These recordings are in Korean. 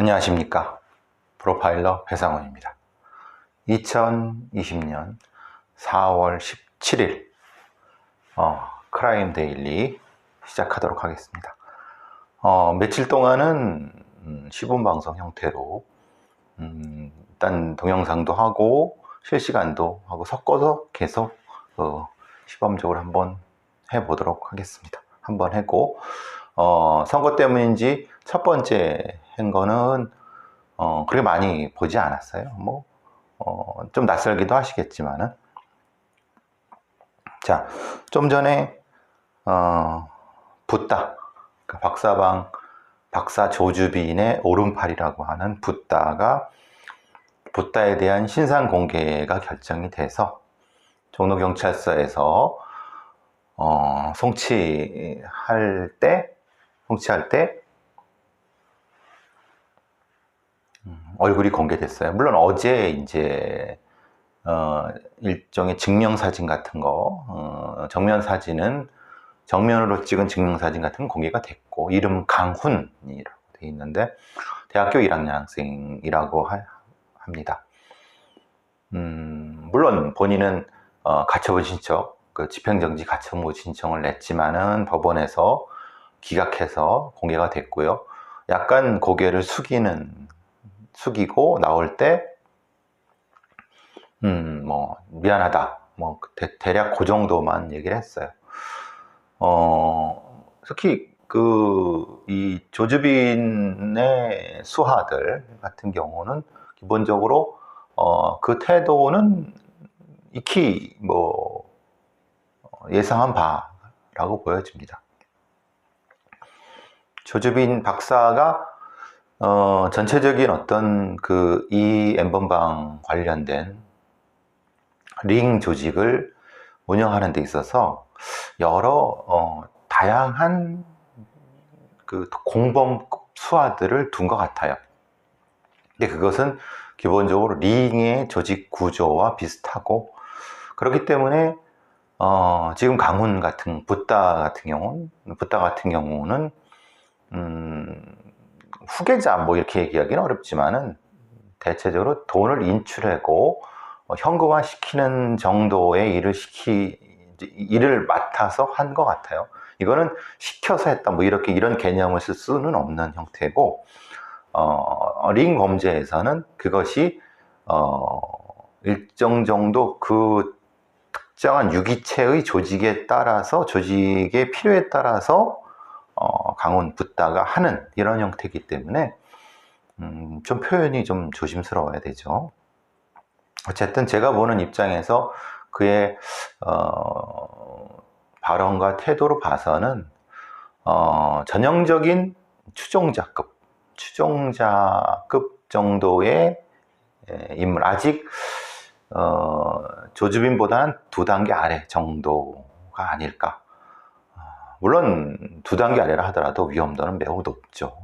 안녕하십니까. 프로파일러 배상훈입니다. 2020년 4월 17일 크라임 데일리 시작하도록 하겠습니다. 며칠 동안은 시범 방송 형태로 일단 동영상도 하고 실시간도 하고 섞어서 계속 시범적으로 한번 해보도록 하겠습니다. 한번 했고 선거 때문인지 첫 번째 한 거는 그렇게 많이 보지 않았어요. 좀 낯설기도 하시겠지만은. 자, 좀 전에 붓다, 그러니까 박사 조주빈의 오른팔이라고 하는 붓다에 대한 신상 공개가 결정이 돼서 종로경찰서에서 송치할 때 얼굴이 공개됐어요. 물론 어제 이제 일종의 증명사진 같은 거, 정면으로 찍은 증명사진 같은 건 공개가 됐고, 이름 강훈이라고 돼 있는데 대학교 1학년생이라고 합니다. 물론 본인은 가처분 신청, 집행정지 가처분 신청을 냈지만은 법원에서 기각해서 공개가 됐고요. 약간 고개를 숙이고 나올 때 미안하다, 대략 그 정도만 얘기를 했어요. 특히 이 조주빈의 수하들 같은 경우는 기본적으로 그 태도는 익히 예상한 바라고 보여집니다. 조주빈 박사가 전체적인 어떤 이 엠번방 관련된 링 조직을 운영하는 데 있어서 여러 다양한 공범급 수하들을 둔 것 같아요. 근데 그것은 기본적으로 링의 조직 구조와 비슷하고, 그렇기 때문에 지금 붓다 같은 경우는 후계자 이렇게 얘기하기는 어렵지만은 대체적으로 돈을 인출하고 현금화 시키는 정도의 일을 맡아서 한 것 같아요. 이거는 시켜서 했다 이런 개념을 쓸 수는 없는 형태고, 링 범죄에서는 그것이 일정 정도 그 특정한 유기체의 조직의 필요에 따라서 강훈 붓다가 하는 이런 형태이기 때문에 좀 표현이 좀 조심스러워야 되죠. 어쨌든 제가 보는 입장에서 그의 발언과 태도로 봐서는 전형적인 추종자급 정도의 인물, 아직 조주빈보다는 2단계 아래 정도가 아닐까. 물론 2단계 아래라 하더라도 위험도는 매우 높죠.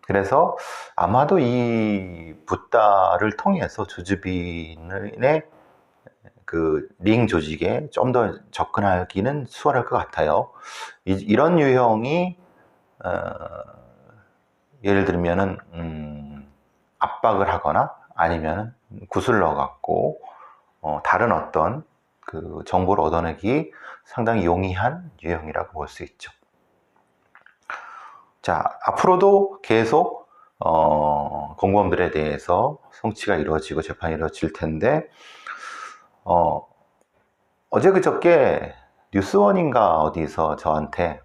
그래서 아마도 이 붓다를 통해서 조주빈의 링 조직에 좀 더 접근하기는 수월할 것 같아요. 이런 유형이 예를 들면은 압박을 하거나 아니면 구슬러 갖고 다른 어떤 정보를 얻어내기 상당히 용이한 유형이라고 볼 수 있죠. 자, 앞으로도 계속 공범들에 대해서 송치가 이루어지고 재판이 이루어질 텐데, 어제 그저께 뉴스원인가 어디서 저한테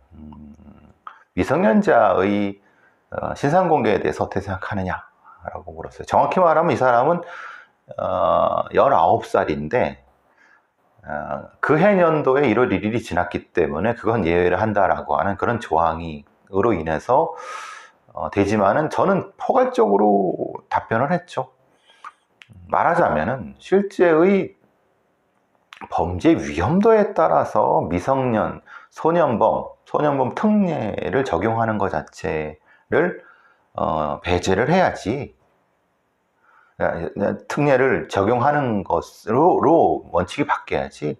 미성년자의 신상 공개에 대해서 어떻게 생각하느냐라고 물었어요. 정확히 말하면 이 사람은 19살인데 그 해년도에 1월 1일이 지났기 때문에 그건 예외를 한다라고 하는 그런 조항으로 인해서 되지만은 저는 포괄적으로 답변을 했죠. 말하자면은 실제의 범죄 위험도에 따라서 미성년, 소년범 특례를 적용하는 것 자체를 배제를 해야지, 특례를 적용하는 것으로 원칙이 바뀌어야지,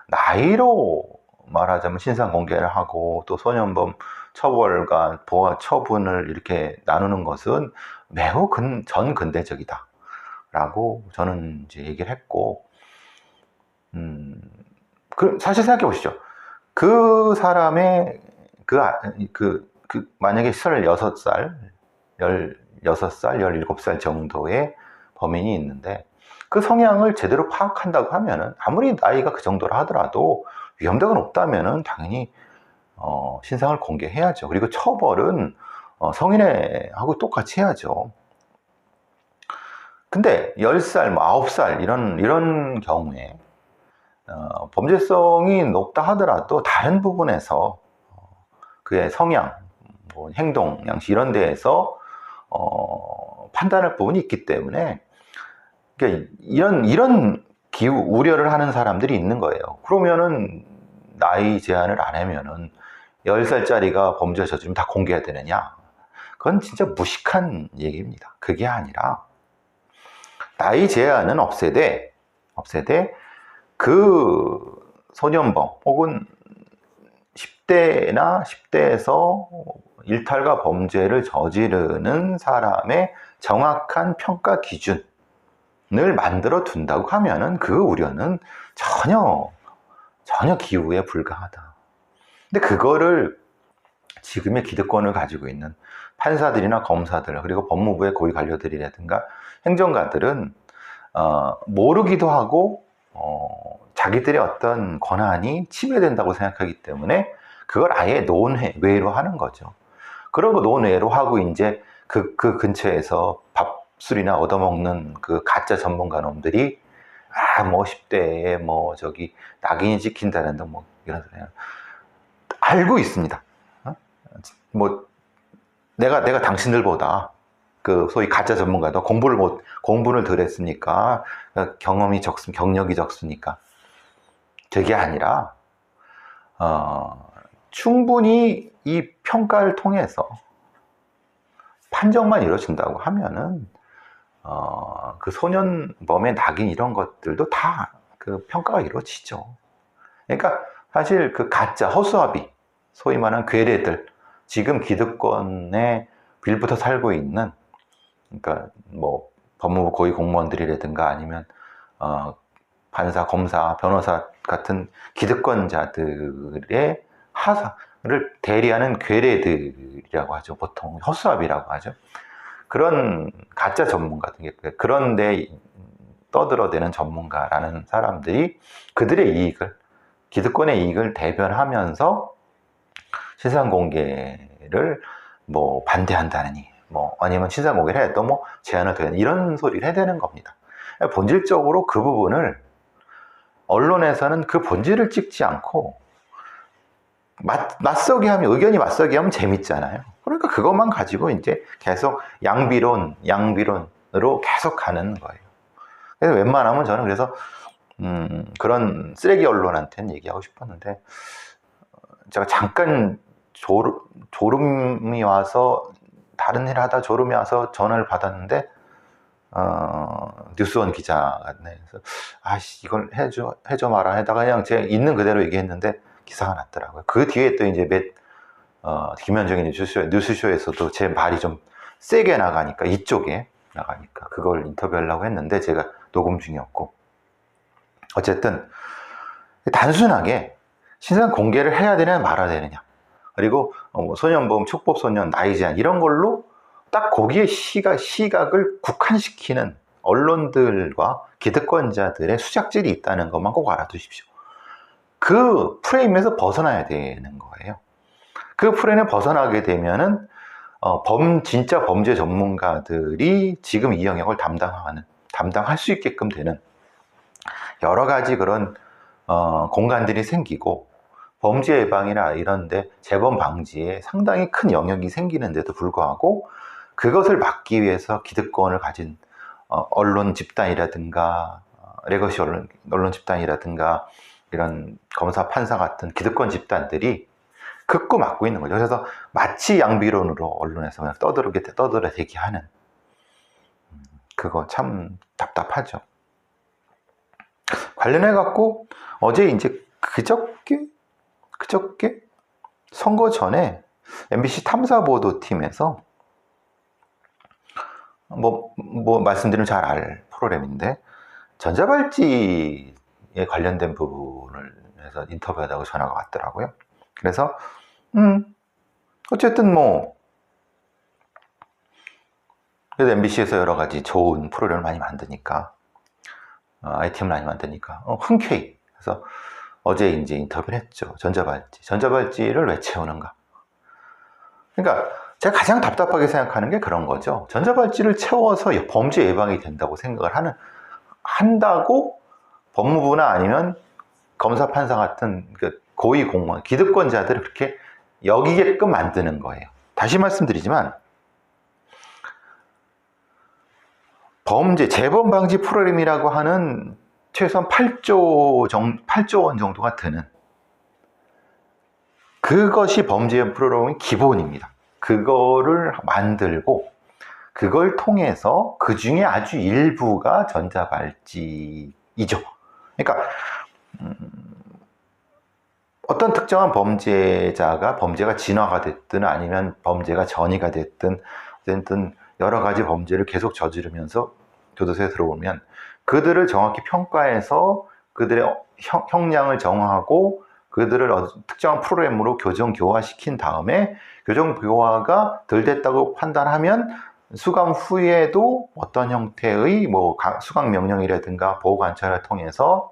나이로 말하자면 신상 공개를 하고 또 소년범 처벌과 보호 처분을 이렇게 나누는 것은 매우 전근대적이다 라고 저는 이제 얘기를 했고, 사실 생각해 보시죠. 그 사람의 만약에 16살, 17살 정도의 범인이 있는데 그 성향을 제대로 파악한다고 하면은 아무리 나이가 그 정도라 하더라도 위험도가 높다면은 당연히 신상을 공개해야죠. 그리고 처벌은 성인하고 똑같이 해야죠. 근데 10살, 뭐 9살 이런 경우에 범죄성이 높다 하더라도 다른 부분에서 그의 성향, 뭐 행동, 양식 이런 데에서 판단할 부분이 있기 때문에, 그러니까 이런 기후 우려를 하는 사람들이 있는 거예요. 그러면은 나이 제한을 안 하면은 10살짜리가 범죄 저지르면 다 공개해야 되느냐? 그건 진짜 무식한 얘기입니다. 그게 아니라 나이 제한은 없애되 그 소년범 혹은 10대나 10대에서 일탈과 범죄를 저지르는 사람의 정확한 평가 기준을 만들어 둔다고 하면은 그 우려는 전혀 기우에 불과하다. 근데 그거를 지금의 기득권을 가지고 있는 판사들이나 검사들, 그리고 법무부의 고위 관료들이라든가 행정가들은 모르기도 하고 자기들의 어떤 권한이 침해된다고 생각하기 때문에 그걸 아예 논외로 하는 거죠. 그런 거 논외로 하고 이제 그 근처에서 밥술이나 얻어먹는 그 가짜 전문가 놈들이 뭐 10대에 뭐 저기 낙인이 찍힌다는데 뭐 이런 소리 알고 있습니다. 뭐 내가 당신들보다 그 소위 가짜 전문가도 공부를 덜 했으니까 경력이 적으니까 되게 아니라 충분히 이 평가를 통해서 판정만 이루어진다고 하면은 그 소년범의 낙인 이런 것들도 다 그 평가가 이루어지죠. 그러니까 사실 그 가짜 허수아비, 소위 말하는 괴뢰들, 지금 기득권에 빌붙어 살고 있는, 그러니까 뭐 법무부 고위 공무원들이라든가 아니면 판사, 검사, 변호사 같은 기득권자들의 하사를 대리하는 괴뢰들이라고 하죠. 보통 허수아비라고 하죠. 그런 가짜 전문가들, 그런데 떠들어대는 전문가라는 사람들이 그들의 이익을, 기득권의 이익을 대변하면서 신상 공개를 뭐 반대한다느니, 뭐 아니면 신상 공개를 해도 뭐 제한을 두는 이런 소리를 해대는 겁니다. 본질적으로 그 부분을 언론에서는 그 본질을 찍지 않고 맞서기 하면, 의견이 맞서기 하면 재밌잖아요. 그러니까 그것만 가지고 이제 계속 양비론으로 계속 가는 거예요. 그래서 웬만하면 저는 그래서 그런 쓰레기 언론한테는 얘기하고 싶었는데, 제가 잠깐 졸음이 와서 다른 일 하다 졸음이 와서 전화를 받았는데 뉴스원 기자가 그래서 이걸 해줘 마라 해다가 그냥 제가 있는 그대로 얘기했는데 기사가 났더라고요. 그 뒤에 또 이제 김현정의 뉴스쇼에서도 제 말이 좀 세게 나가니까, 이쪽에 나가니까 그걸 인터뷰하려고 했는데 제가 녹음 중이었고, 어쨌든 단순하게 신상 공개를 해야 되냐 말아야 되느냐, 그리고 소년범, 촉법소년, 나이 제한 이런 걸로 딱 거기에 시각을 국한시키는 언론들과 기득권자들의 수작질이 있다는 것만 꼭 알아두십시오. 그 프레임에서 벗어나야 되는 거예요. 그 프레임에 벗어나게 되면은 진짜 범죄 전문가들이 지금 이 영역을 담당할 수 있게끔 되는 여러 가지 그런 공간들이 생기고, 범죄 예방이나 이런데 재범 방지에 상당히 큰 영역이 생기는데도 불구하고 그것을 막기 위해서 기득권을 가진 언론 집단이라든가 레거시 언론 집단이라든가 이런 검사, 판사 같은 기득권 집단들이 극구 막고 있는 거죠. 그래서 마치 양비론으로 언론에서 그냥 떠들어대기 하는, 그거 참 답답하죠. 관련해 갖고 어제 이제 그저께 선거 전에 MBC 탐사보도팀에서 말씀드리면 잘 알 프로그램인데 전자발찌에 관련된 부분을 해서 인터뷰하다가 전화가 왔더라고요. 그래서 어쨌든 그래도 MBC에서 여러 가지 좋은 프로그램을 많이 만드니까 아이템을 많이 만드니까 흔쾌히 그래서 어제 이제 인터뷰를 했죠. 전자발찌를 왜 채우는가? 그러니까 제가 가장 답답하게 생각하는 게 그런 거죠. 전자발찌를 채워서 범죄 예방이 된다고 생각을 한다고 법무부나 아니면 검사, 판사 같은 고위 공무원, 기득권자들을 그렇게 여기게끔 만드는 거예요. 다시 말씀드리지만 재범 방지 프로그램이라고 하는 최소한 8조 원 정도가 드는 그것이 범죄 프로그램의 기본입니다. 그거를 만들고 그걸 통해서 그 중에 아주 일부가 전자발찌이죠. 그러니까 어떤 특정한 범죄가 진화가 됐든 아니면 범죄가 전이가 됐든 여러 가지 범죄를 계속 저지르면서 교도소에 들어오면 그들을 정확히 평가해서 그들의 형량을 정하고 그들을 특정한 프로그램으로 교정교화시킨 다음에 교정교화가 덜 됐다고 판단하면 수감 후에도 어떤 형태의 수강 명령이라든가 보호관찰을 통해서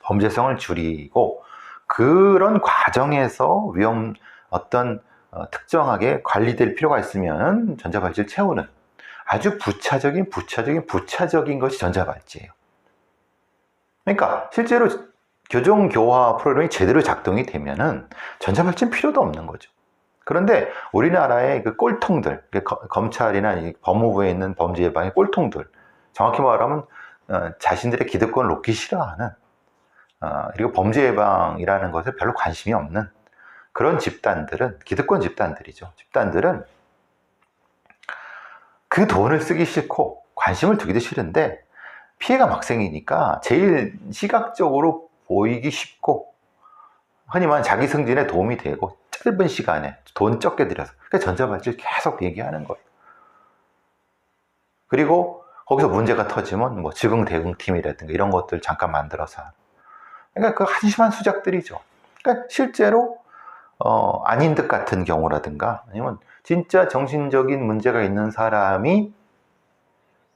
범죄성을 줄이고 그런 과정에서 어떤 특정하게 관리될 필요가 있으면 전자발찌를 채우는 아주 부차적인 것이 전자발찌예요. 그러니까 실제로 교정교화 프로그램이 제대로 작동이 되면은 전자발찌는 필요도 없는 거죠. 그런데 우리나라의 그 꼴통들, 검찰이나 법무부에 있는 범죄 예방의 꼴통들, 정확히 말하면 자신들의 기득권을 놓기 싫어하는 그리고 범죄 예방이라는 것에 별로 관심이 없는 그런 집단들은 기득권 집단들이죠. 집단들은 그 돈을 쓰기 싫고 관심을 두기도 싫은데 피해가 막생이니까 제일 시각적으로 보이기 쉽고 흔히 말하는 자기 승진에 도움이 되고 짧은 시간에 돈 적게 들여서 그러니까 전자발찌를 계속 얘기하는 거예요. 그리고 거기서 문제가 터지면 즉응대응팀이라든가 이런 것들 잠깐 만들어서 그러니까 그 한심한 수작들이죠. 그러니까 실제로 아닌 듯 같은 경우라든가 아니면 진짜 정신적인 문제가 있는 사람이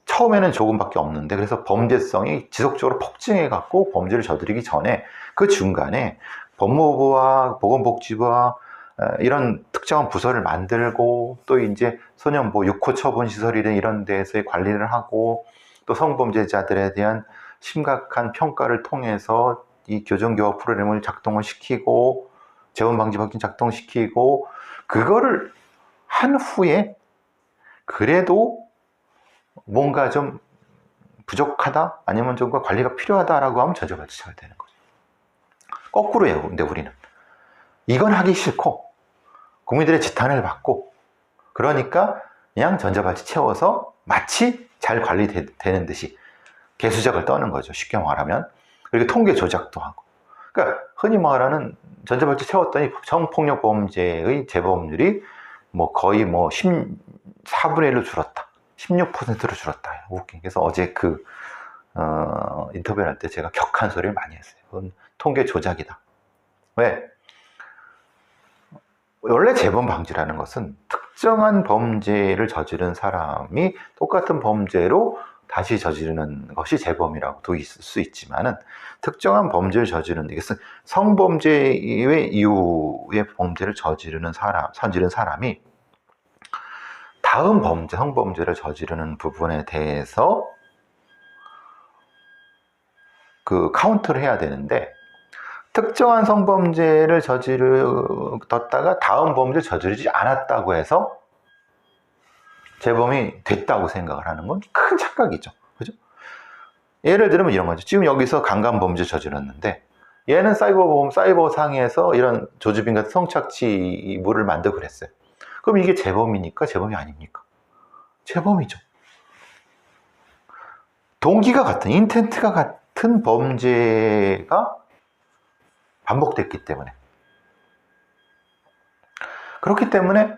처음에는 조금밖에 없는데 그래서 범죄성이 지속적으로 폭증해 갖고 범죄를 저지르기 전에 그 중간에 법무부와 보건복지부와 이런 특정한 부서를 만들고 또 이제 소년보 육호 처분 시설이든 이런 데에서의 관리를 하고 또 성범죄자들에 대한 심각한 평가를 통해서 이 교정교화 프로그램을 작동을 시키고 재범방지법규 작동시키고 그거를 한 후에 그래도 뭔가 좀 부족하다 아니면 좀 관리가 필요하다라고 하면 전자발찌 쳐야 되는 거죠. 거꾸로예요. 근데 우리는 이건 하기 싫고 국민들의 지탄을 받고 그러니까 그냥 전자발찌 채워서 마치 잘 관리되는 듯이 개수작을 떠는 거죠. 쉽게 말하면. 그리고 통계 조작도 하고. 그러니까 흔히 말하는 전자발찌 채웠더니 성폭력 범죄의 재범률이 거의 4분의 1로 줄었다. 16%로 줄었다. 웃긴. 그래서 어제 인터뷰를 할 때 제가 격한 소리를 많이 했어요. 그건 통계 조작이다. 왜? 원래 재범 방지라는 것은 특정한 범죄를 저지른 사람이 똑같은 범죄로 다시 저지르는 것이 재범이라고도 있을 수 있지만은 특정한 범죄를 저지르는 이것은 성범죄 이후의 범죄를 저지른 사람이 다음 성범죄를 저지르는 부분에 대해서 카운트를 해야 되는데 특정한 성범죄를 저지르다가 다음 범죄를 저지르지 않았다고 해서 재범이 됐다고 생각을 하는 건 큰 착각이죠. 그죠? 예를 들면 이런 거죠. 지금 여기서 강간범죄 저질렀는데 얘는 사이버상에서 이런 조주빈 같은 성착취물을 만들고 그랬어요. 그럼 이게 재범입니까? 재범이 아닙니까? 재범이죠. 동기가 같은, 인텐트가 같은 범죄가 반복됐기 때문에. 그렇기 때문에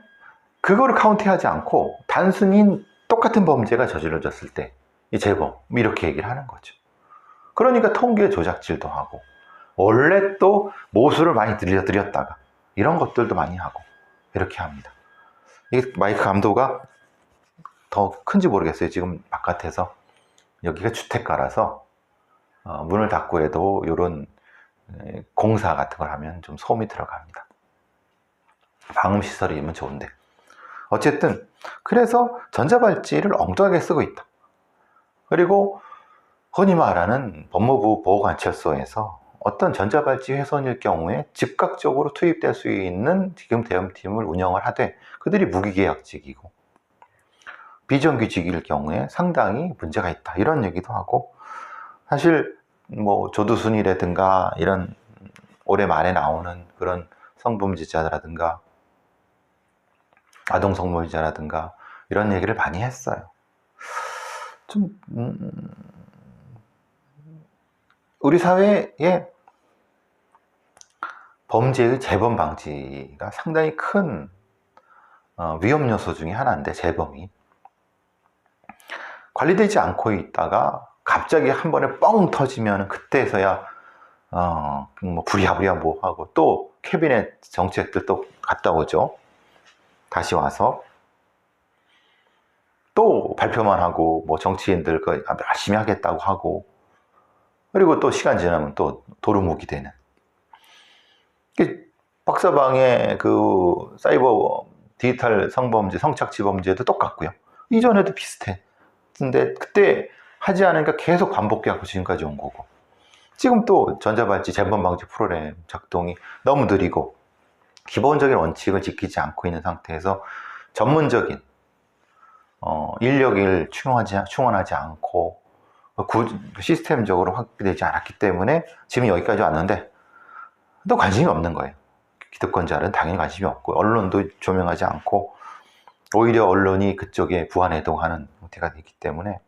그거를 카운트하지 않고 단순히 똑같은 범죄가 저질러졌을 때 이 재범 이렇게 얘기를 하는 거죠. 그러니까 통계 조작질도 하고 원래 또 모수를 많이 들여드렸다가 이런 것들도 많이 하고 이렇게 합니다. 이게 마이크 감도가 더 큰지 모르겠어요. 지금 바깥에서 여기가 주택가라서 문을 닫고 해도 이런 공사 같은 걸 하면 좀 소음이 들어갑니다. 방음시설이면 좋은데 어쨌든 그래서 전자발찌를 엉뚱하게 쓰고 있다. 그리고 흔히 말하는 법무부 보호관찰소에서 어떤 전자발찌 훼손일 경우에 즉각적으로 투입될 수 있는 지금 대응팀을 운영을 하되 그들이 무기계약직이고 비정규직일 경우에 상당히 문제가 있다 이런 얘기도 하고 사실 뭐 조두순이라든가 이런 올해 말에 나오는 그런 성범죄자라든가 아동성범죄자라든가 이런 얘기를 많이 했어요. 좀 우리 사회에 범죄의 재범 방지가 상당히 큰 위험 요소 중에 하나인데 재범이 관리되지 않고 있다가 갑자기 한 번에 뻥 터지면 그때서야 뭐 부랴부랴 뭐 하고 또 캐비넷 정책들 또 갔다 오죠. 다시 와서 또 발표만 하고 뭐 정치인들 그 열심히 하겠다고 하고 그리고 또 시간 지나면 또 도루묵이 되는 박사방의 그 사이버 디지털 성범죄 성착취 범죄도 똑같고요. 이전에도 비슷해. 근데 그때 하지 않으니까 계속 반복해갖고 지금까지 온 거고 지금 또 전자발찌 재범 방지 프로그램 작동이 너무 느리고 기본적인 원칙을 지키지 않고 있는 상태에서 전문적인 인력을 충원하지 않고 시스템적으로 확대되지 않았기 때문에 지금 여기까지 왔는데 또 관심이 없는 거예요. 기득권자는 당연히 관심이 없고 언론도 조명하지 않고 오히려 언론이 그쪽에 부안해동하는 형태가 되기 때문에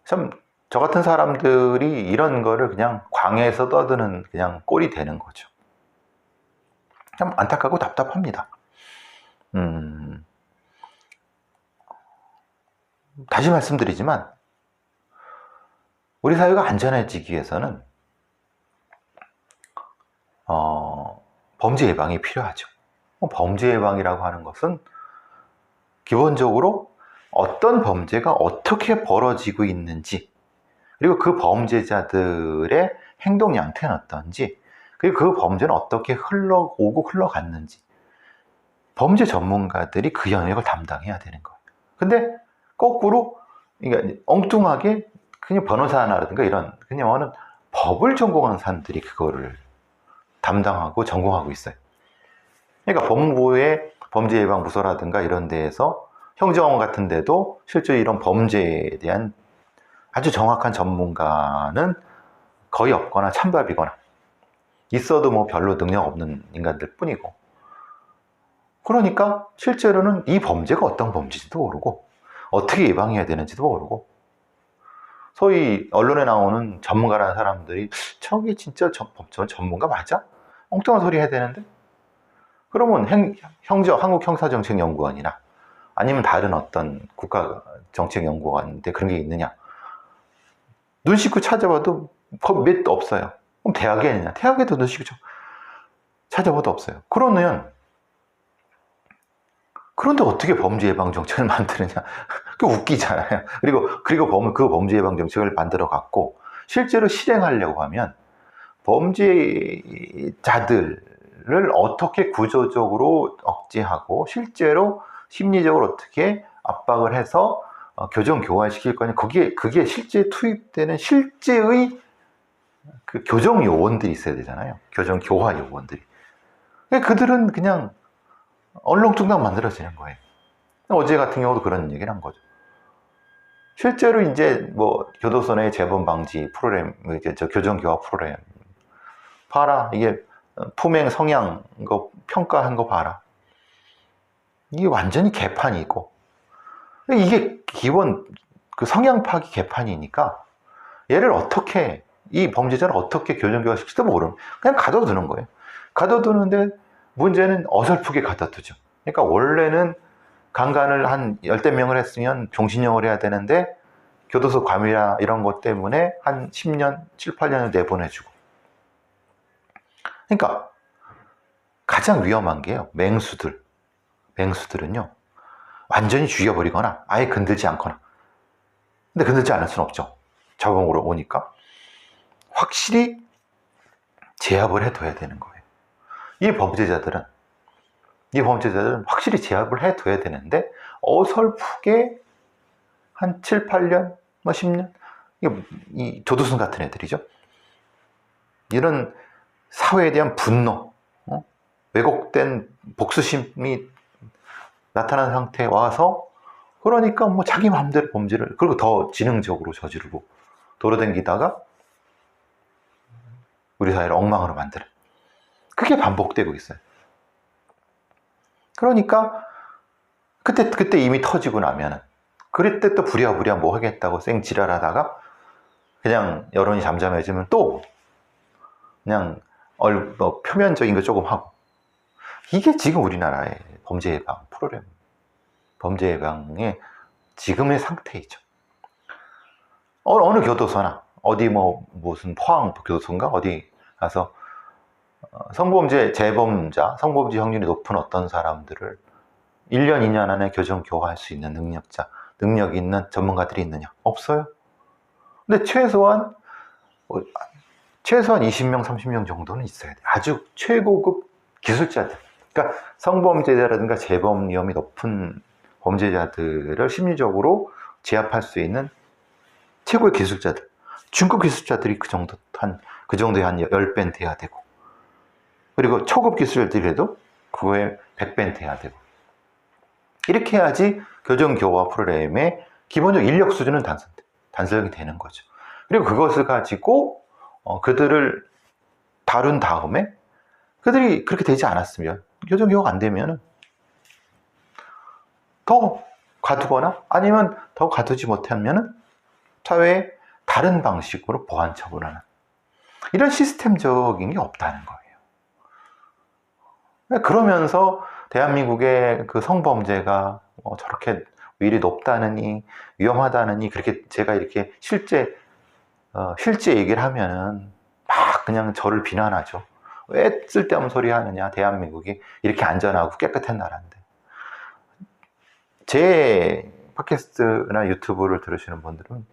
참 저 같은 사람들이 이런 거를 그냥 광해에서 떠드는 그냥 꼴이 되는 거죠. 참 안타깝고 답답합니다. 다시 말씀드리지만 우리 사회가 안전해지기 위해서는 범죄 예방이 필요하죠. 범죄 예방이라고 하는 것은 기본적으로 어떤 범죄가 어떻게 벌어지고 있는지 그리고 그 범죄자들의 행동 양태는 어떤지 그리고 그 범죄는 어떻게 흘러오고 흘러갔는지 범죄 전문가들이 그 영역을 담당해야 되는 거예요. 근데 거꾸로 그러니까 엉뚱하게 그냥 변호사라든가 이런 그냥 법을 전공하는 사람들이 그거를 담당하고 전공하고 있어요. 그러니까 법무부의 범죄예방부서라든가 이런 데에서 형정원 같은 데도 실제 이런 범죄에 대한 아주 정확한 전문가는 거의 없거나 찬밥이거나 있어도 뭐 별로 능력 없는 인간들 뿐이고 그러니까 실제로는 이 범죄가 어떤 범죄인지도 모르고 어떻게 예방해야 되는지도 모르고 소위 언론에 나오는 전문가라는 사람들이 저게 진짜 전문가 맞아? 엉뚱한 소리 해야 되는데? 그러면 한국형사정책연구원이나 아니면 다른 어떤 국가정책연구원인데 그런 게 있느냐? 눈 씻고 찾아봐도 몇 없어요. 그럼 대학에 있느냐? 대학에도 눈 씻고 찾아봐도 없어요. 그런데 어떻게 범죄 예방 정책을 만드느냐? 그 웃기잖아요. 그리고 그 범죄 예방 정책을 만들어 갖고 실제로 실행하려고 하면 범죄자들을 어떻게 구조적으로 억제하고 실제로 심리적으로 어떻게 압박을 해서 교정 교환시킬 거냐? 그게 실제 투입되는 실제의 그 교정 요원들이 있어야 되잖아요. 교정 교화 요원들이. 그들은 그냥 얼렁뚱땅 만들어지는 거예요. 어제 같은 경우도 그런 얘기를 한 거죠. 실제로 이제 뭐 교도소 내 재범 방지 프로그램, 이제 저 교정 교화 프로그램 봐라. 이게 품행 성향 거 평가한 거 봐라. 이게 완전히 개판이고 이게 기본 그 성향 파기 개판이니까 얘를 어떻게 이 범죄자를 어떻게 교정 교화시킬지도 모르는 그냥 가둬두는 거예요. 가둬두는데 문제는 어설프게 가둬두죠. 그러니까 원래는 강간을 한 열댓 명을 했으면 종신형을 해야 되는데 교도소 과밀화 이런 것 때문에 한 10년, 7, 8년을 내보내주고. 그러니까 가장 위험한 게요. 맹수들은요. 완전히 죽여버리거나 아예 건들지 않거나. 근데 건들지 않을 수는 없죠. 적응으로 오니까. 확실히 제압을 해둬야 되는 거예요. 이 범죄자들은 확실히 제압을 해둬야 되는데 어설프게 한 7, 8년, 뭐 10년 이 조두순 같은 애들이죠. 이런 사회에 대한 분노, 왜곡된 복수심이 나타난 상태에 와서 그러니까 뭐 자기 마음대로 범죄를 그리고 더 지능적으로 저지르고 돌아다니다가 우리 사회를 엉망으로 만드는 그게 반복되고 있어요. 그러니까 그때 이미 터지고 나면은 그럴 때 또 부랴부랴 뭐 하겠다고 쌩지랄하다가 그냥 여론이 잠잠해지면 또 그냥 뭐 표면적인 거 조금 하고 이게 지금 우리나라의 범죄 예방 프로그램 범죄 예방의 지금의 상태이죠. 어느 교도소나 어디 뭐 무슨 포항 교도소인가 어디 가서 성범죄 재범자 성범죄 확률이 높은 어떤 사람들을 1년 2년 안에 교정 교화할 수 있는 능력 있는 전문가들이 있느냐? 없어요. 근데 최소한 20명 30명 정도는 있어야 돼. 아주 최고급 기술자들. 그러니까 성범죄자라든가 재범 위험이 높은 범죄자들을 심리적으로 제압할 수 있는 최고의 기술자들. 중급 기술자들이 그 정도의 한 10배는 돼야 되고. 그리고 초급 기술자들이라도 그거에 100배는 돼야 되고. 이렇게 해야지 교정교화 프로그램의 기본적 인력 수준은 단속이 되는 거죠. 그리고 그것을 가지고 그들을 다룬 다음에 그들이 그렇게 되지 않았으면 교정교화가 안 되면 더 가두거나 아니면 더 가두지 못하면 사회에 다른 방식으로 보안 처분하는 이런 시스템적인 게 없다는 거예요. 그러면서 대한민국의 그 성범죄가 저렇게 위율이 높다느니 위험하다느니 그렇게 제가 이렇게 실제 얘기를 하면은 막 그냥 저를 비난하죠. 왜 쓸데없는 소리 하느냐. 대한민국이 이렇게 안전하고 깨끗한 나라인데. 제 팟캐스트나 유튜브를 들으시는 분들은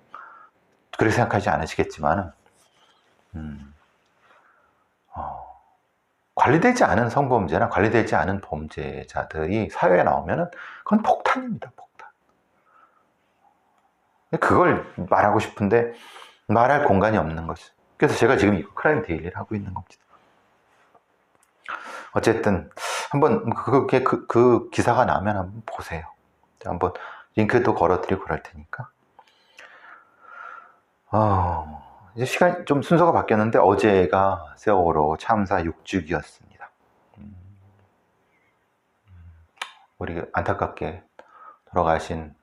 그렇게 생각하지 않으시겠지만 관리되지 않은 성범죄나 관리되지 않은 범죄자들이 사회에 나오면은 그건 폭탄입니다, 폭탄. 그걸 말하고 싶은데 말할 공간이 없는 거죠. 그래서 제가 지금 이거 크라임 데일리를 하고 있는 겁니다. 어쨌든 한번 그 기사가 나면 한번 보세요. 한번 링크도 걸어드리고 그럴 테니까. 이제 시간 좀 순서가 바뀌었는데 어제가 세월호 참사 6주기였습니다. 우리 안타깝게 돌아가신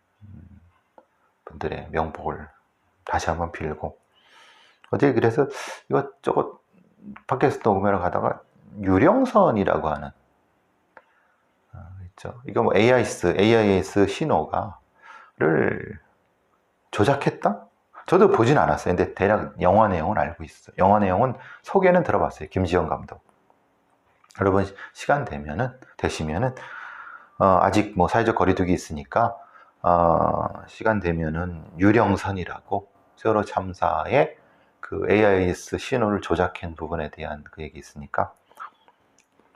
분들의 명복을 다시 한번 빌고 어제 그래서 이것저것 팟캐스트 녹음하러 가다가 유령선이라고 하는 있죠. 이거 뭐 AIS 신호가를 조작했다? 저도 보진 않았어요. 근데 대략 영화 내용은 알고 있어요. 영화 내용은 소개는 들어봤어요. 김지영 감독. 여러분 시간 되시면은 아직 뭐 사회적 거리두기 있으니까 시간 되면은 유령선이라고 세월호 참사의 그 AIS 신호를 조작한 부분에 대한 그 얘기 있으니까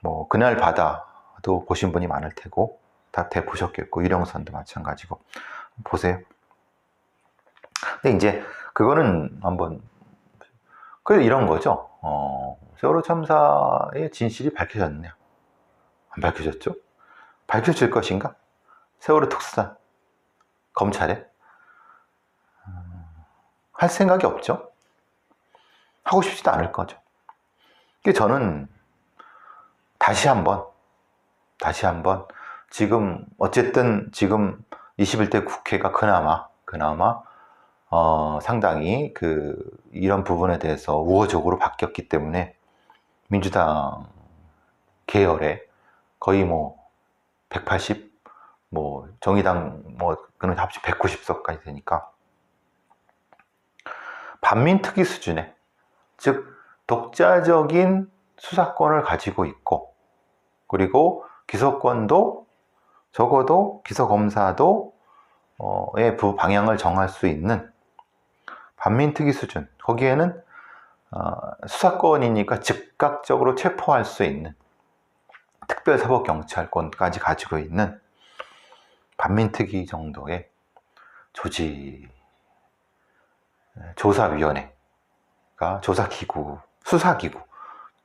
뭐 그날 바다도 보신 분이 많을 테고 다 보셨겠고 유령선도 마찬가지고 보세요. 근데 이제 그거는 한번 이런 거죠. 세월호 참사의 진실이 밝혀졌느냐? 안 밝혀졌죠? 밝혀질 것인가? 세월호 특수단 검찰에 할 생각이 없죠. 하고 싶지도 않을 거죠. 저는 다시 한번 지금 어쨌든 지금 21대 국회가 그나마 상당히 이런 부분에 대해서 우호적으로 바뀌었기 때문에 민주당 계열에 거의 뭐 180, 뭐 정의당 뭐 그는 합치 190석까지 되니까 반민특위 수준의, 즉 독자적인 수사권을 가지고 있고, 그리고 기소권도 적어도 기소검사도 의 방향을 정할 수 있는 반민특위 수준, 거기에는 수사권이니까 즉각적으로 체포할 수 있는 특별사법경찰권까지 가지고 있는 반민특위 정도의 조직, 조사위원회가, 조사기구, 수사기구,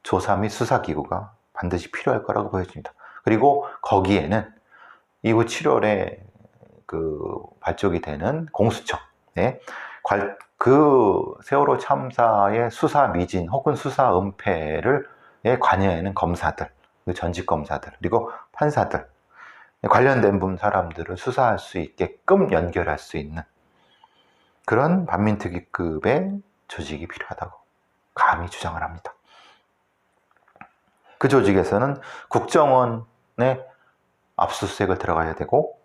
조사 및 수사기구가 반드시 필요할 거라고 보여집니다. 그리고 거기에는 이후 7월에 발족이 되는 공수처에 그 세월호 참사의 수사 미진 혹은 수사 은폐를 관여하는 검사들, 전직 검사들, 그리고 판사들, 관련된 사람들을 수사할 수 있게끔 연결할 수 있는 그런 반민특위급의 조직이 필요하다고 감히 주장을 합니다. 그 조직에서는 국정원의 압수수색을 들어가야 되고,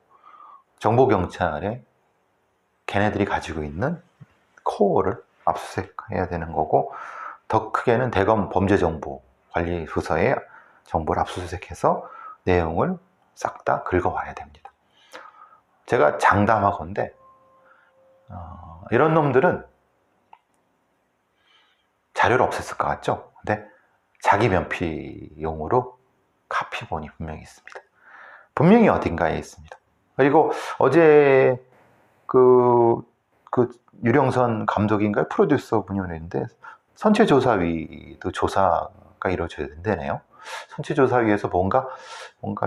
정보경찰에 걔네들이 가지고 있는 코어를 압수수색해야 되는 거고, 더 크게는 대검 범죄정보관리부서의 정보를 압수수색해서 내용을 싹 다 긁어와야 됩니다. 제가 장담하건대 이런 놈들은 자료를 없앴을 것 같죠? 근데 자기 면피용으로 카피본이 분명히 있습니다. 분명히 어딘가에 있습니다. 그리고 어제 그 유령선 감독인가요? 프로듀서 분이었는데 선체조사위도 조사가 이루어져야 된다네요. 선체조사위에서 뭔가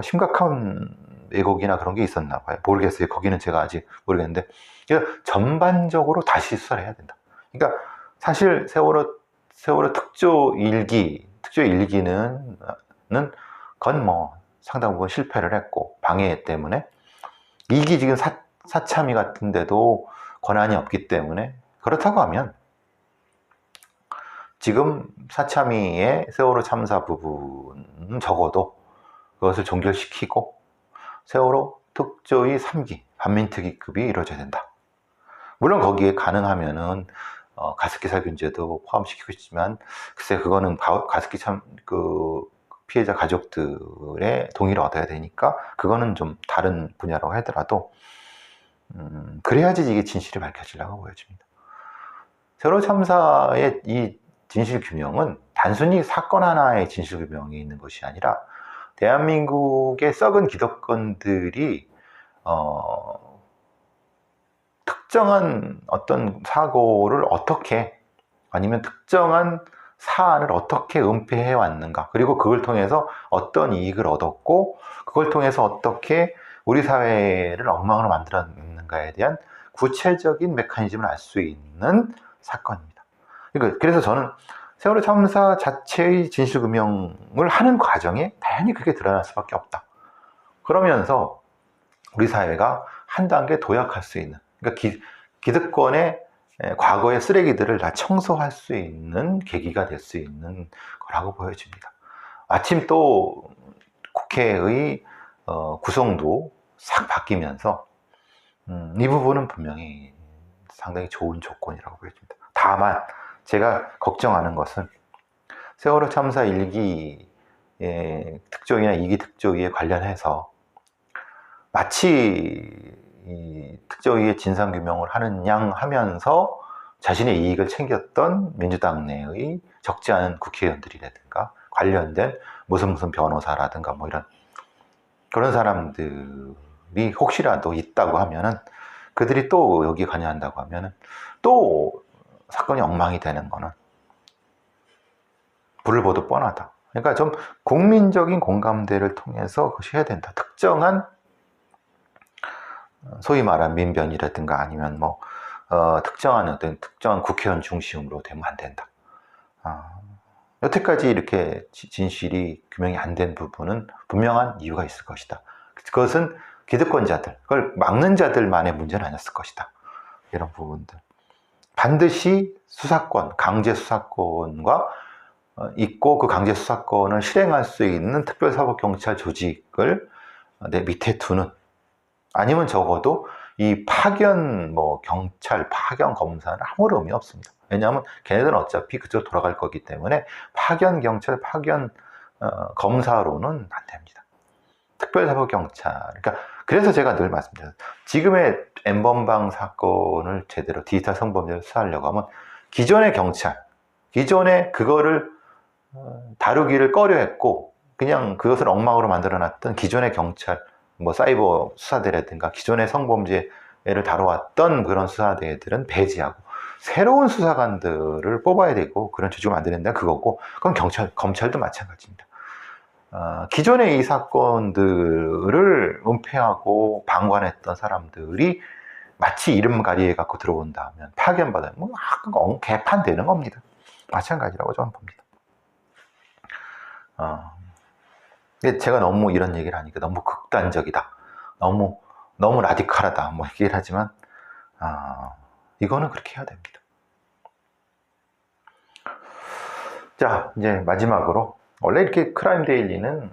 심각한 왜곡이나 그런 게 있었나 봐요. 모르겠어요. 거기는 제가 아직 모르겠는데, 전반적으로 다시 수사를 해야 된다. 그러니까 사실 세월호 특조 1기는 건 뭐 상당 부분 실패를 했고, 방해 때문에 2기 지금 사참위 같은데도 권한이 없기 때문에, 그렇다고 하면 지금 사참위의 세월호 참사 부분은 적어도 그것을 종결시키고 세월호 특조위 3기 반민특위급이 이루어져야 된다. 물론 거기에 가능하면은 가습기 살균제도 포함시키고 있지만, 글쎄 그거는 가습기 피해자 가족들의 동의를 얻어야 되니까 그거는 좀 다른 분야라고 하더라도 그래야지 이게 진실이 밝혀지려고 보여집니다. 세월호 참사의 이 진실 규명은 단순히 사건 하나의 진실 규명이 있는 것이 아니라 대한민국의 썩은 기득권들이 특정한 어떤 사고를 어떻게, 아니면 특정한 사안을 어떻게 은폐해 왔는가, 그리고 그걸 통해서 어떤 이익을 얻었고 그걸 통해서 어떻게 우리 사회를 엉망으로 만들었는가에 대한 구체적인 메커니즘을 알 수 있는 사건입니다. 그래서 저는 세월호 참사 자체의 진실규명을 하는 과정에 당연히 그게 드러날 수밖에 없다. 그러면서 우리 사회가 한 단계 도약할 수 있는, 그러니까 기득권의 과거의 쓰레기들을 다 청소할 수 있는 계기가 될 수 있는 거라고 보여집니다. 마침 또 국회의 구성도 싹 바뀌면서 이 부분은 분명히 상당히 좋은 조건이라고 보여집니다. 다만 제가 걱정하는 것은 세월호 참사 1기 특조위나 2기 특조위에 관련해서 마치 이 특조위의 진상규명을 하는 양 하면서 자신의 이익을 챙겼던 민주당 내의 적지 않은 국회의원들이라든가 관련된 무슨 변호사라든가 뭐 이런 그런 사람들이 혹시라도 있다고 하면은, 그들이 또 여기 관여한다고 하면은 또 사건이 엉망이 되는 거는 불을 보듯 뻔하다. 그러니까 좀 국민적인 공감대를 통해서 그것이 해야 된다. 특정한 소위 말한 민변이라든가 아니면 뭐 특정한 국회의원 중심으로 되면 안 된다. 여태까지 이렇게 진실이 규명이 안 된 부분은 분명한 이유가 있을 것이다. 그것은 기득권자들, 그걸 막는 자들만의 문제는 아니었을 것이다. 이런 부분들. 반드시 수사권, 강제 수사권과 있고 그 강제 수사권을 실행할 수 있는 특별사법경찰 조직을 내 밑에 두는, 아니면 적어도 이 파견 경찰, 파견 검사는 아무 의미 없습니다. 왜냐하면 걔네들은 어차피 그쪽 돌아갈 거기 때문에 파견 경찰, 파견 검사로는 안 됩니다. 특별사법경찰. 그러니까 그래서 제가 늘 말씀드려요. 지금의 N번방 사건을 제대로 디지털 성범죄를 수사하려고 하면 기존의 경찰, 기존에 그거를 다루기를 꺼려했고 그냥 그것을 엉망으로 만들어놨던 기존의 경찰, 사이버 수사대라든가 기존의 성범죄를 다뤄왔던 그런 수사대들은 배제하고 새로운 수사관들을 뽑아야 되고 그런 조직을 만드는데 그거고, 그건 검찰도 마찬가지입니다. 기존의 이 사건들을 은폐하고 방관했던 사람들이 마치 이름 가리에 갖고 들어온다면 파견받아요. 개판 되는 겁니다. 마찬가지라고 저는 봅니다. 근데 제가 너무 이런 얘기를 하니까 너무 극단적이다, 너무 라디칼하다 얘기를 하지만 이거는 그렇게 해야 됩니다. 자, 이제 마지막으로, 원래 이렇게 크라임 데일리는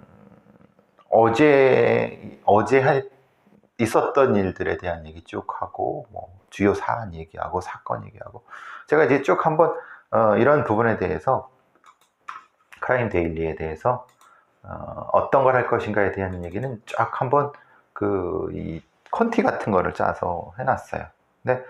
어제 있었던 일들에 대한 얘기 쭉 하고 주요 사안 얘기하고 사건 얘기하고, 제가 이제 쭉 한번 이런 부분에 대해서 크라임 데일리에 대해서 어떤 걸 할 것인가에 대한 얘기는 쫙 한번 이 콘티 같은 거를 짜서 해놨어요. 근데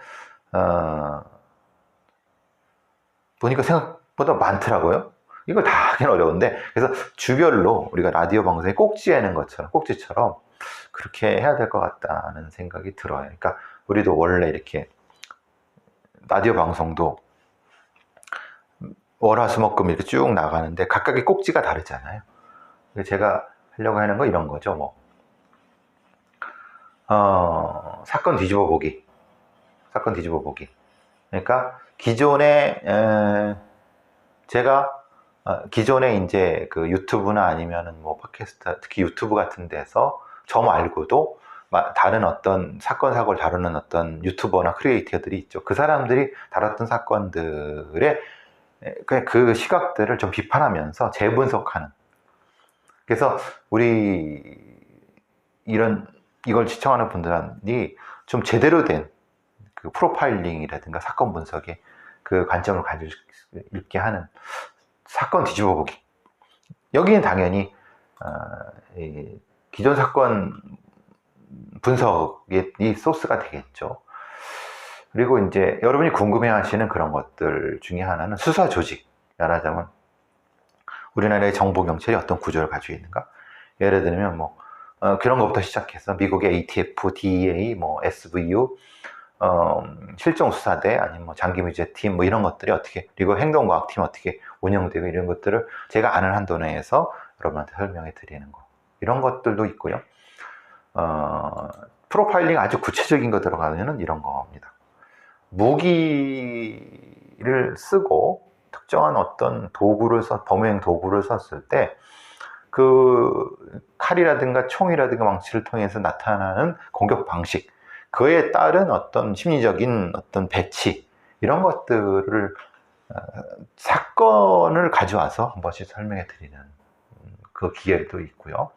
보니까 생각보다 많더라고요. 이걸 다 하긴 어려운데, 그래서 주별로 우리가 라디오 방송에 꼭지하는 것처럼, 꼭지처럼 그렇게 해야 될 것 같다는 생각이 들어요. 그러니까 우리도 원래 이렇게 라디오 방송도 월화수목금 이렇게 쭉 나가는데 각각의 꼭지가 다르잖아요. 제가 하려고 하는 거 이런 거죠. 사건 뒤집어 보기. 그러니까 기존에 제가 기존에 이제 그 유튜브나 아니면은 팟캐스트, 특히 유튜브 같은 데서 저 말고도 다른 어떤 사건 사고를 다루는 어떤 유튜버나 크리에이터들이 있죠. 그 사람들이 다뤘던 사건들의 그 시각들을 좀 비판하면서 재분석하는. 그래서 이걸 시청하는 분들이 좀 제대로 된 그 프로파일링이라든가 사건 분석에 그 관점을 가질 수 있게 하는 사건 뒤집어 보기. 여기는 당연히 기존 사건 분석이 소스가 되겠죠. 그리고 이제 여러분이 궁금해하시는 그런 것들 중에 하나는 수사 조직. 말하자면 우리나라의 정보 경찰이 어떤 구조를 가지고 있는가. 예를 들면 그런 것부터 시작해서 미국의 ATF, DEA, SVU, 실종수사대, 아니면 장기무죄팀 이런 것들이 어떻게, 그리고 행동과학팀 어떻게 운영되고, 이런 것들을 제가 아는 한도 내에서 여러분한테 설명해 드리는 거, 이런 것들도 있고요. 프로파일링 아주 구체적인 거 들어가면 이런 겁니다. 무기를 쓰고 특정한 어떤 범행 도구를 썼을 때 그 칼이라든가 총이라든가 망치를 통해서 나타나는 공격 방식, 그에 따른 어떤 심리적인 어떤 배치, 이런 것들을 사건을 가져와서 한 번씩 설명해 드리는 그 기회도 있고요.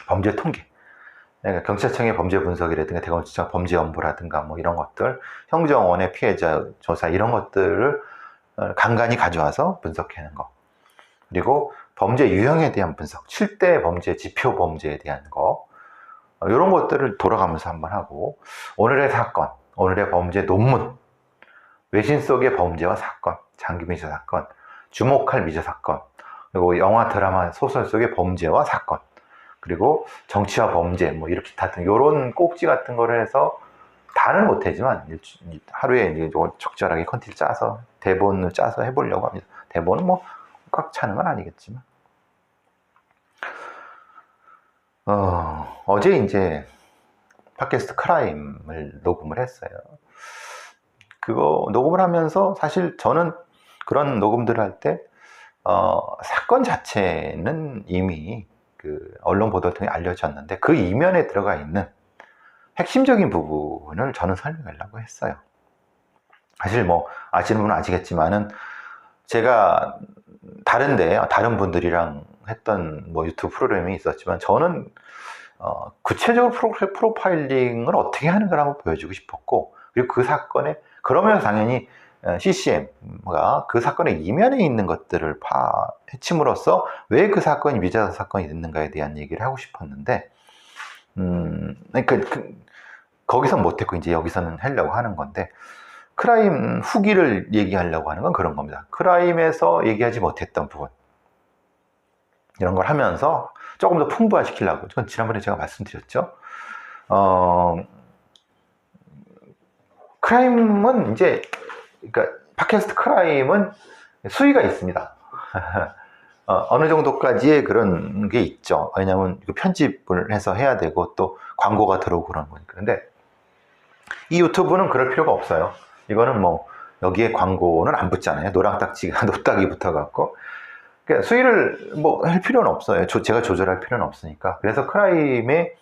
범죄 통계, 그러니까 경찰청의 범죄 분석이라든가 대검찰청 범죄연부라든가 이런 것들, 행정원의 피해자 조사, 이런 것들을 간간히 가져와서 분석하는 거. 그리고 범죄 유형에 대한 분석, 7대 범죄, 지표 범죄에 대한 거, 이런 것들을 돌아가면서 한번 하고, 오늘의 사건, 오늘의 범죄 논문, 외신 속의 범죄와 사건, 장기미제 사건, 주목할 미제 사건, 그리고 영화, 드라마, 소설 속의 범죄와 사건, 그리고 정치와 범죄, 이렇게 같은 이런 꼭지 같은 거를 해서, 다는 못하지만 하루에 이제 적절하게 컨텐츠 짜서, 대본을 짜서 해보려고 합니다. 대본은 꽉 차는 건 아니겠지만. 어제 이제 팟캐스트 크라임을 녹음을 했어요. 그거 녹음을 하면서 사실 저는 그런 녹음들을 할 때 사건 자체는 이미 그 언론 보도 통해 알려졌는데, 그 이면에 들어가 있는 핵심적인 부분을 저는 설명하려고 했어요. 사실 아시는 분은 아시겠지만은 제가 다른 분들이랑 했던 뭐 유튜브 프로그램이 있었지만 저는 구체적으로 프로파일링을 어떻게 하는 걸 한번 보여주고 싶었고, 그리고 그 사건에 그러면서 당연히 CCM가 그 사건의 이면에 있는 것들을 파헤침으로써 왜 그 사건이 미자사 사건이 됐는가에 대한 얘기를 하고 싶었는데, 거기서 못했고 이제 여기서는 하려고 하는 건데, 크라임 후기를 얘기하려고 하는 건 그런 겁니다. 크라임에서 얘기하지 못했던 부분, 이런 걸 하면서 조금 더 풍부화시키려고. 그건 지난번에 제가 말씀드렸죠. 크라임은 이제, 그러니까 팟캐스트 크라임은 수위가 있습니다. 어느 정도까지의 그런 게 있죠. 왜냐하면 편집을 해서 해야 되고 또 광고가 들어오고 그런 거니까. 근데 이 유튜브는 그럴 필요가 없어요. 이거는 뭐 여기에 광고는 안 붙잖아요. 노랑딱지가 노딱이 붙어갖고. 그러니까 수위를 뭐 할 필요는 없어요. 제가 조절할 필요는 없으니까. 그래서 크라임에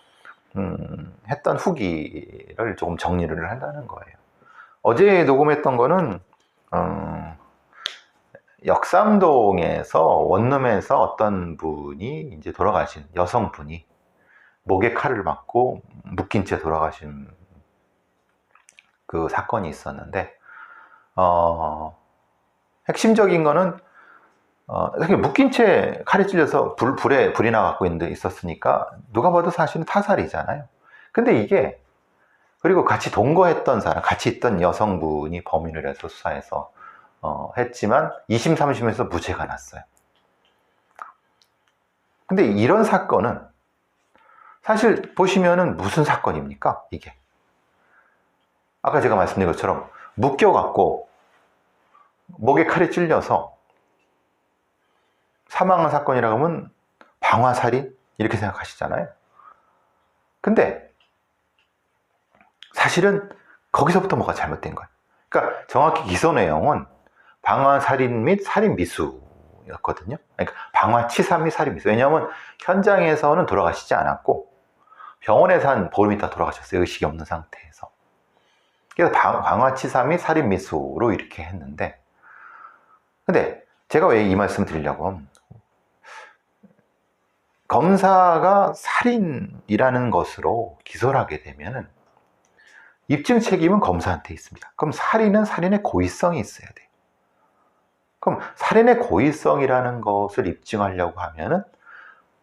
했던 후기를 조금 정리를 한다는 거예요. 어제 녹음했던 거는 역삼동에서 원룸에서 어떤 분이 이제 돌아가신 여성분이 목에 칼을 맞고 묶인 채 돌아가신 그 사건이 있었는데, 핵심적인 거는 묶인 채 칼에 찔려서 불이 나갖고 있는데 있었으니까 누가 봐도 사실은 타살이잖아요. 근데 이게, 그리고 같이 동거했던 사람, 같이 있던 여성분이 범인을 해서 수사해서 했지만 2심 3심에서 무죄가 났어요. 근데 이런 사건은 사실 보시면은 무슨 사건입니까? 이게 아까 제가 말씀드린 것처럼 묶여갖고 목에 칼이 찔려서 사망한 사건이라고 하면 방화살인 이렇게 생각하시잖아요. 근데 사실은 거기서부터 뭐가 잘못된 거예요. 그러니까 정확히 기소 내용은 방화살인 및 살인미수였거든요. 그러니까 방화치사 및 살인미수. 왜냐하면 현장에서는 돌아가시지 않았고 병원에서 한 보름 있다 돌아가셨어요. 의식이 없는 상태에서. 그래서 방화치사 및 살인미수로 이렇게 했는데, 근데 제가 왜 이 말씀을 드리려고 하면, 검사가 살인이라는 것으로 기소를 하게 되면은 입증 책임은 검사한테 있습니다. 그럼 살인은 살인의 고의성이 있어야 돼요. 그럼 살인의 고의성이라는 것을 입증하려고 하면은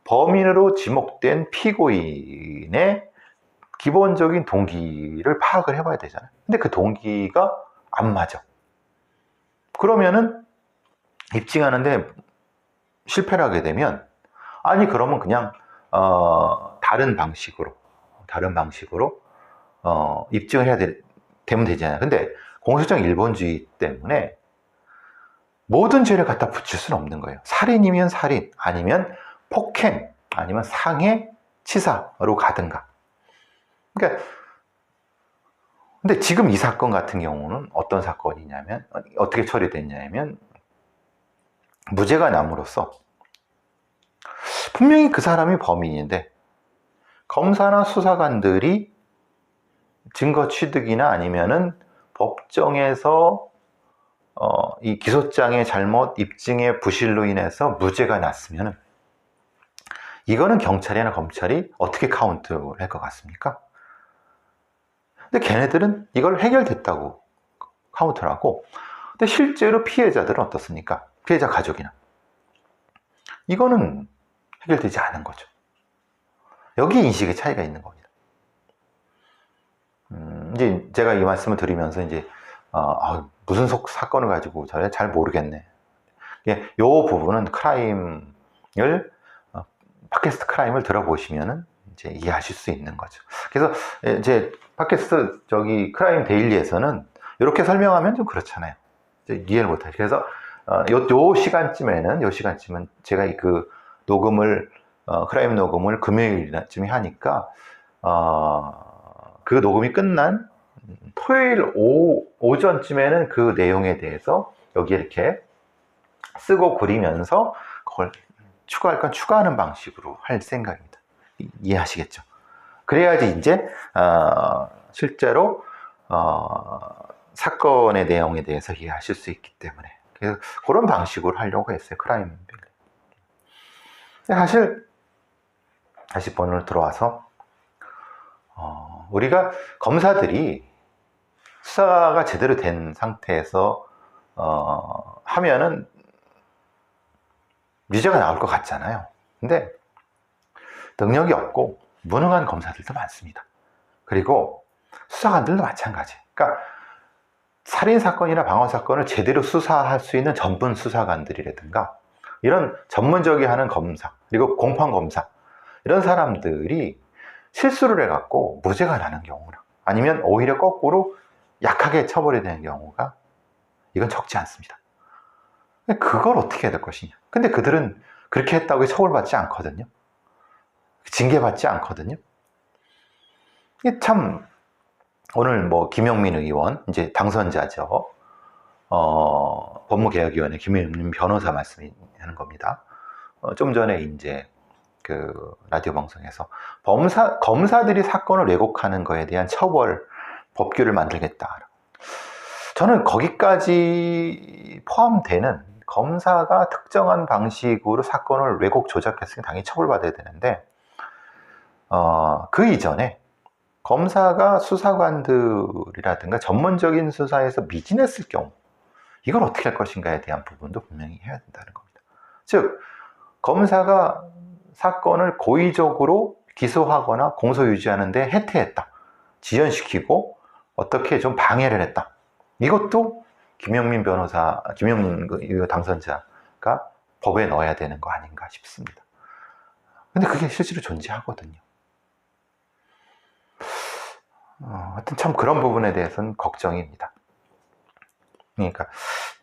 범인으로 지목된 피고인의 기본적인 동기를 파악을 해봐야 되잖아요. 근데 그 동기가 안 맞아. 그러면은 입증하는데 실패를 하게 되면, 아니 그러면 그냥 다른 방식으로 입증을 해야 되면 되잖아요. 근데 공소장 일본주의 때문에 모든 죄를 갖다 붙일 수는 없는 거예요. 살인이면 살인, 아니면 폭행, 아니면 상해, 치사로 가든가. 그러니까 근데 지금 이 사건 같은 경우는 어떤 사건이냐면, 어떻게 처리됐냐면, 무죄가 남으로써 분명히 그 사람이 범인인데 검사나 수사관들이 증거 취득이나 아니면은 법정에서 이 기소장의 잘못 입증의 부실로 인해서 무죄가 났으면은, 이거는 경찰이나 검찰이 어떻게 카운트를 할 것 같습니까? 근데 걔네들은 이걸 해결됐다고 카운트를 하고, 근데 실제로 피해자들은 어떻습니까? 피해자 가족이나. 이거는 해결되지 않은 거죠. 여기 인식의 차이가 있는 겁니다. 이제 제가 이 말씀을 드리면서 이제 무슨 사건을 가지고 잘 모르겠네. 이 부분은 크라임을 팟캐스트 크라임을 들어보시면은 이제 이해하실 수 있는 거죠. 그래서 이제 팟캐스트 크라임 데일리에서는 이렇게 설명하면 좀 그렇잖아요. 이제 이해를 못하죠. 그래서 요 시간쯤은 제가 그 녹음을 크라임 녹음을 금요일쯤에 하니까 그 녹음이 끝난 토요일 오전쯤에는 그 내용에 대해서 여기 이렇게 쓰고 그리면서 그걸 추가할 건 추가하는 방식으로 할 생각입니다. 이해하시겠죠? 그래야지 이제 실제로 사건의 내용에 대해서 이해하실 수 있기 때문에 그래서 그런 방식으로 하려고 했어요. 크라임 빌리. 사실 다시 본론으로 들어와서 우리가 검사들이 수사가 제대로 된 상태에서 하면은 유죄가 나올 것 같잖아요. 근데 능력이 없고 무능한 검사들도 많습니다. 그리고 수사관들도 마찬가지. 그러니까 살인사건이나 방어사건을 제대로 수사할 수 있는 전문 수사관들이라든가 이런 전문적이 하는 검사, 그리고 공판검사, 이런 사람들이 실수를 해갖고 무죄가 나는 경우나 아니면 오히려 거꾸로 약하게 처벌이 되는 경우가 이건 적지 않습니다. 그걸 어떻게 해야 될 것이냐. 근데 그들은 그렇게 했다고 처벌받지 않거든요. 징계받지 않거든요. 참 오늘 뭐 김영민 의원 이제 당선자죠. 법무개혁위원회 김영민 변호사 말씀하는 겁니다. 좀 전에 이제 그 라디오 방송에서 검사들이 사건을 왜곡하는 거에 대한 처벌 법규를 만들겠다. 저는 거기까지 포함되는 검사가 특정한 방식으로 사건을 왜곡 조작했으니 당연히 처벌받아야 되는데 그 이전에 검사가 수사관들이라든가 전문적인 수사에서 미진했을 경우 이걸 어떻게 할 것인가에 대한 부분도 분명히 해야 된다는 겁니다. 즉 검사가 사건을 고의적으로 기소하거나 공소 유지하는데 해태했다, 지연시키고 어떻게 좀 방해를 했다, 이것도 김영민 당선자가 법에 넣어야 되는 거 아닌가 싶습니다. 근데 그게 실제로 존재하거든요. 하여튼 참 그런 부분에 대해서는 걱정입니다. 그러니까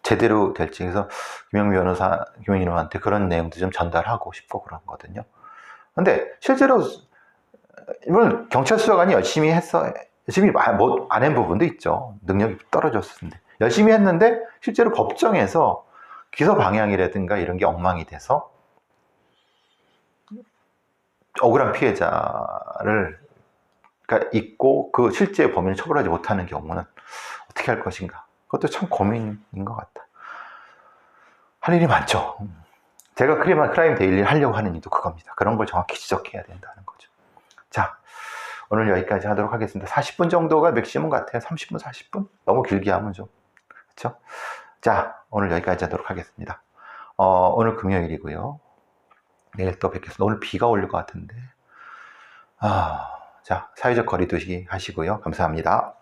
제대로 될지. 그래서 김영민 의원한테 그런 내용도 좀 전달하고 싶고 그런 거거든요. 근데 실제로 물론 경찰 수사관이 열심히 뭐 안 한 부분도 있죠. 능력이 떨어졌는데 열심히 했는데 실제로 법정에서 기소 방향이라든가 이런 게 엉망이 돼서 억울한 피해자를 있고 그 실제 범인을 처벌하지 못하는 경우는 어떻게 할 것인가. 그것도 참 고민인 것 같다. 할 일이 많죠. 제가 크라임 데일리 하려고 하는 이유도 그겁니다. 그런 걸 정확히 지적해야 된다는 거죠. 자, 오늘 여기까지 하도록 하겠습니다. 40분 정도가 맥시멈 같아요. 30분, 40분? 너무 길게 하면 좀 그렇죠? 자, 오늘 여기까지 하도록 하겠습니다. 오늘 금요일이고요. 내일 또 뵙겠습니다. 오늘 비가 올릴 것 같은데. 자, 사회적 거리 두기 하시고요. 감사합니다.